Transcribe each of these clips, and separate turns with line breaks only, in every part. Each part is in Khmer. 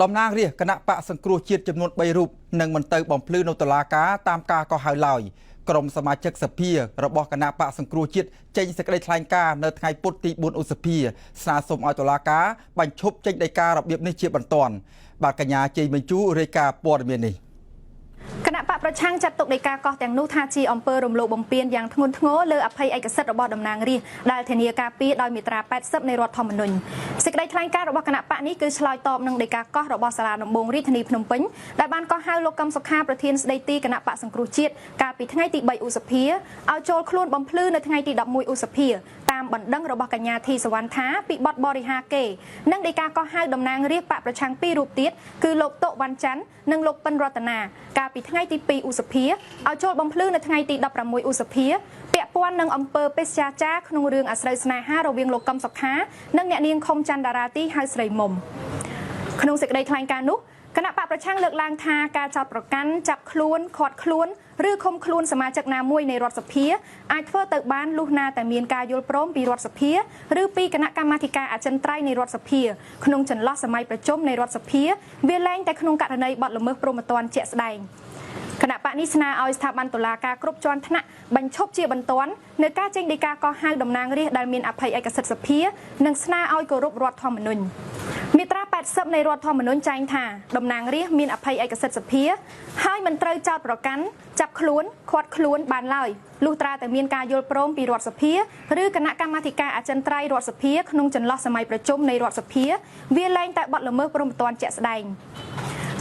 តំណាងរាស្ត្រគណៈបកសង្គ្រោះជាតិចំនួន3រូបនឹងមិនទៅបំភ្លឺនៅតុលាការតាមការកោះហៅឡើយក្រុមសមាជិកសភារបស់គណៈបកសង្គ្រោះជាតិចេញសេចក្តីថ្លែងការណ៍នៅថ្ងៃពុធទី4ឧសភាស្នើសុំឲ្យតុលាការបញ្ឈប់ចេញដីការបៀបនេះជាបន្ទាន់បាទកញ្ញាជ័យបញ្ជូរាយការណ៍ព័ត៌មាននេះ
គណៈបកប្រឆាំងចាត់ទុកដីកាកោះទាំងនោះថាជាអំពើរំលោភបំពានយ៉ាងធ្ងន់ធ្ងរលើអភ័យឯកសិទ្ធិរបស់តំណាងរាស្ត្រដែលធានាការពារដោយមាត្រា80នៃរដ្ឋធម្មនុញ្ញសេចក្តីថ្លែងការណ៍របស់គណៈបកនេះគឺឆ្លើយតបនឹងដីកាកោះរបស់សាលាដំបងរាជធានីភ្នំពេញដែលបានកោះហៅលោកកឹមសុខាប្រធានស្ដីទីគណៈបកសង្គ្រោះជាតិកាលពីថ្ងៃទី3ឧសភាឲ្យចូលខ្លួនបំភ្លឺនៅថ្ងៃទី11ឧសភាតាមបណ្ដឹងរបស់កញ្ញាធីសវណ្ណថាពីបទបរិហាគេនិងដីកាកោះហៅតំណាងរាស្ត្របកប្រឆាំង2រូបទៀតគឺលោកតុវ៉ាន់ច័ន្ទនិងលោកប៉ិនរតនាកាលពីថ្ងៃទី2ឧសភាឲ្យចូលបំភ្លឺនៅថ្ងៃទី16ឧសភាពាក់ព័ន្ធនឹងអំពើបេសយាចារក្នុងរឿងអាស្រូវស្នេហារវាងលោកកឹមសុខានិងអ្នកនាងខុមច័ន្ទតារាទីហៅស្រីមុំក្នុងសេចក្តីថ្លែងការណ៍នោះគណៈបកប្រឆាំងលើកឡើងថាការចោទប្រកាន់ចាប់ខ្លួនឃាត់ខ្លួនឬឃុំខ្លួនសមាជិកណាមួយនៃរដ្ឋសភាអាចធ្វើទៅបានលុះណាតែមានការយល់ព្រមពីរដ្ឋសភាឬពីគណៈកម្មាធិការអចិន្ត្រៃយ៍នៃរដ្ឋសភាក្នុងចន្លោះសម័យប្រជុំនៃរដ្ឋសភាវាលែងតែក្នុងករណីបទល្មើសព្រហ្មទណ្ឌជាក់ស្ដែងគណៈបកនេះស្នើឲ្យស្ថាប័នតុលាការគ្រប់ជាន់ថ្នាក់បញ្ឈប់ជាបន្ទាន់នៅការចេញដីកាកោះហៅតំណាងរាស្ត្រដែលមានអភ័យឯកសិទ្ធិសភានិងស្នើឲ្យគោរពរដ្ឋធម្មនុញ្ញមាត្រា80នៃរដ្ឋធម្មនុញ្ញចែងថាតំណាងរាស្ត្រមានអភ័យឯកសិទ្ធិសភាហើយមិនត្រូវចោទប្រកាន់ចាប់ខ្លួនឃាត់ខ្លួនបានឡើយលុះត្រាតែមានការយល់ព្រមពីរដ្ឋសភាឬគណៈកម្មាធិការអចិន្ត្រៃយ៍រដ្ឋសភាក្នុងចន្លោះសម័យប្រជុំនៃរដ្ឋសភាវាលែងតែបទល្មើសព្រហ្មទណ្ឌជាក់ស្ដែង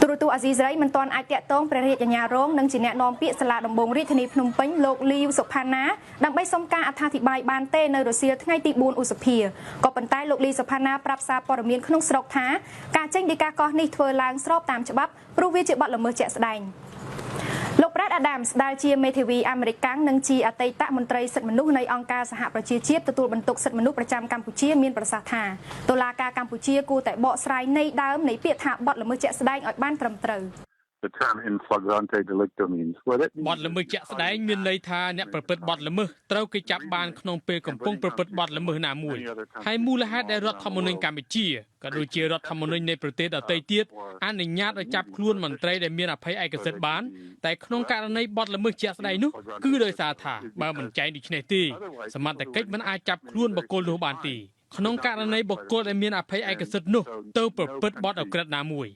ទូរទស្សន៍អាស៊ីសេរីមិនទាន់អាចតាក់ទងព្រះរាជអាជ្ញារងនិងជាអ្នកនាំពាក្យសាលាដំបងរាជធានីភ្នំពេញលោកលីវសុផាណាដើម្បីសុំការអត្ថាធិប្បាយបានទេនៅរសៀលថ្ងៃទី4ឧសភាក៏ប៉ុន្តែលោកលីសុផាណាប្រាប់សារព័ត៌មានក្នុងស្រុកថាការចេញដីកាកោះនេះធ្វើឡើងស្របតាមច្បាប់ព្រោះវាជាបទល្មើសជាក់ស្ដែងលោក Brad Adams ដែលជាមេធាវីអាមេរិកនិងជាអតីតមន្ត្រីសិទ្ធិមនុស្សនៃអង្គការសហប្រជាជាតិទទួលបន្ទុកសិទ្ធិមនុស្សប្រចាំកម្ពុជាមានប្រសាសន៍ថាតុលាការកម្ពុជាគួរតែបកស្រាយន័យដើមនៃពាក្យថាបទល្មើសជាក់ស្ដែងឲ្យបានត្រឹមត្រូវ
The term in flagrante delicto means what it
បទល្មើសជាក់ស្ដែងមានន័យថាអ្នកប្រព្រឹត្តបទល្មើសត្រូវគេចាប់បានក្នុងពេលកំពុងប្រព្រឹត្តបទល្មើសណាមួយហើយមូលហេតុដែលរដ្ឋធម្មនុញ្ញកម្ពុជាក៏ដូចជារដ្ឋធម្មនុញ្ញនៃប្រទេសដទៃទៀតអនុញ្ញាតឲ្យចាប់ខ្លួនមន្ត្រីដែលមានអភ័យឯកសិទ្ធិបានតែក្នុងករណីបទល្មើសជាក់ស្ដែងនោះគឺដោយសារថាបើមិនចែងដូច្នេះទេសមត្ថកិច្ចមិនអាចចាប់ខ្លួនបុគ្គលនោះបានទេក្នុងករណីបុគ្គលដែលមានអភ័យឯកសិទ្ធិនោះទៅប្រព្រឹត្តបទអក្រិតណាមួយ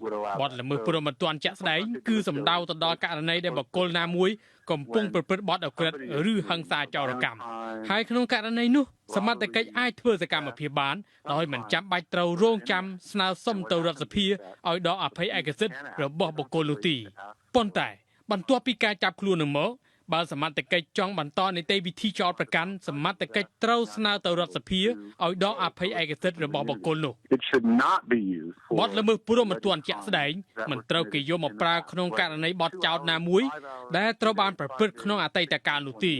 បទល្មើសព្រហ្មទណ្ឌជាក់ស្ដែងគឺសំដៅទៅដល់ករណីដែលបុគ្គលណាមួយកំពុងប្រព្រឹត្តបទអក្រិតឬហិង្សាចោរកម្មហើយក្នុងករណីនោះសមត្ថកិច្ចអាចធ្វើសកម្មភាពបានដោយមិនចាំបាច់ត្រូវរងចាំស្នើសុំទៅរដ្ឋសភាឲ្យដកអភ័យឯកសិទ្ធិរបស់បុគ្គលនោះទេប៉ុន្តែបន្ទាប់ពីការចាប់ខ្លួននឹងមកបើសមត្ថកិច្ចចង់បន្តនីតិវិធីចោទប្រកាន់សមត្ថកិច្ចត្រូវស្នើទៅរដ្ឋសភាឲ្យដកអភ័យឯកសិទ្ធិរបស់បុគ្គលនោះបទល្មើសព្រហ្មទណ្ឌជាក់ស្ដែងមិនត្រូវគេយកមកប្រើក្នុងករណីបទចោទណាមួយដែលត្រូវបានប្រព្រឹត្តក្នុងអតីតកាលនោះទេ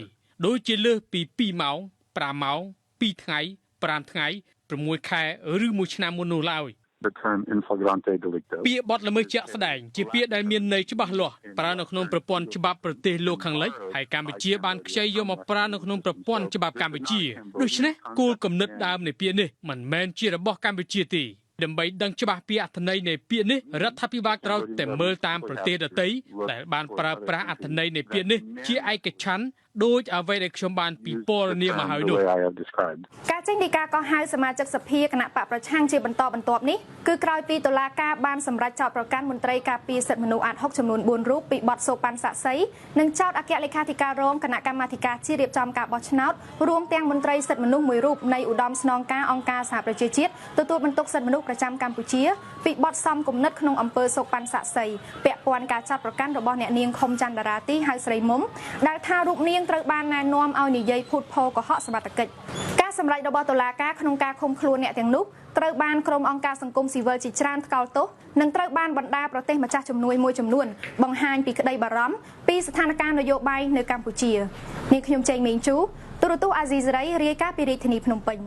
ដូចជាលើសពី2ម៉ោង5ម៉ោង2ថ្ងៃ5ថ្ងៃ6ខែឬ1ឆ្នាំមុននោះឡើយ
The term in flagrante delicto
ពាក្យបទល្មើសជាក់ស្ដែងជាពាក្យដែលមានន័យច្បាស់លាស់ប្រើនៅក្នុងប្រព័ន្ធច្បាប់ប្រទេសលោកខាងលិចហើយកម្ពុជាបានខ្ចីយកមកប្រើនៅក្នុងប្រព័ន្ធច្បាប់កម្ពុជាដូច្នេះគោលគំនិតដើមនៃពាក្យនេះមិនមែនជារបស់កម្ពុជាទេដើម្បីដឹងច្បាស់ពីអត្ថន័យនៃពាក្យនេះរដ្ឋាភិបាលត្រូវតែមើលតាមប្រទេសដទៃដែលបានប្រើប្រាស់អត្ថន័យនៃពាក្យនេះជាឯកច្ឆន្ទដោយអ្វីដែលខ្ញុំបានពិពណ៌នាមកហើយនោះ
ការចេញដីកាកោះហៅសមាជិកសភាគណៈបកប្រឆាំងជាបន្តបន្ទាប់នេះគឺក្រោយពីតុលាការបានសម្រេចចោទប្រកាន់មន្ត្រីការពារសិទ្ធិមនុស្សអាត់6ចំនួន4រូបពីបទសូប៉ាន់សាក់សីនិងចោទអគ្គលេខាធិការរងគណៈកម្មាធិការជាតិរៀបចំការបោះឆ្នោតរួមទាំងមន្ត្រីសិទ្ធិមនុស្សមួយរូបនៃឧត្តមស្នងការអង្គការសហប្រជាជាតិទទួលបន្ទុកសិទ្ធិមនុស្សប្រចាំកម្ពុជាពីបទសំគំនិតក្នុងអំពើសូប៉ាន់សាក់សីពាក់ព័ន្ធការចោទប្រកាន់របស់អ្នកនាងខុមច័ន្ទតារាទីហៅស្រីមុំដែលថារូបនាងត្រូវបានណែនាំឲ្យនិយាយភូតភរកុហកសមត្ថកិច្ចការសម្រេចរបស់តុលាការក្នុងការឃុំខ្លួនអ្នកទាំងនោះត្រូវបានក្រុមអង្គការសង្គមស៊ីវិលជាច្រើនថ្កោលទោសនិងត្រូវបានបណ្ដាប្រទេសម្ចាស់ជំនួយមួយចំនួនបង្ហាញពីក្តីបារម្ភពីស្ថានភាពនយោបាយនៅកម្ពុជានាងខ្ញុំចេងមេងជូទូរទស្សន៍អាស៊ីសេរីរាយការណ៍ពីរាជធានីភ្នំពេញ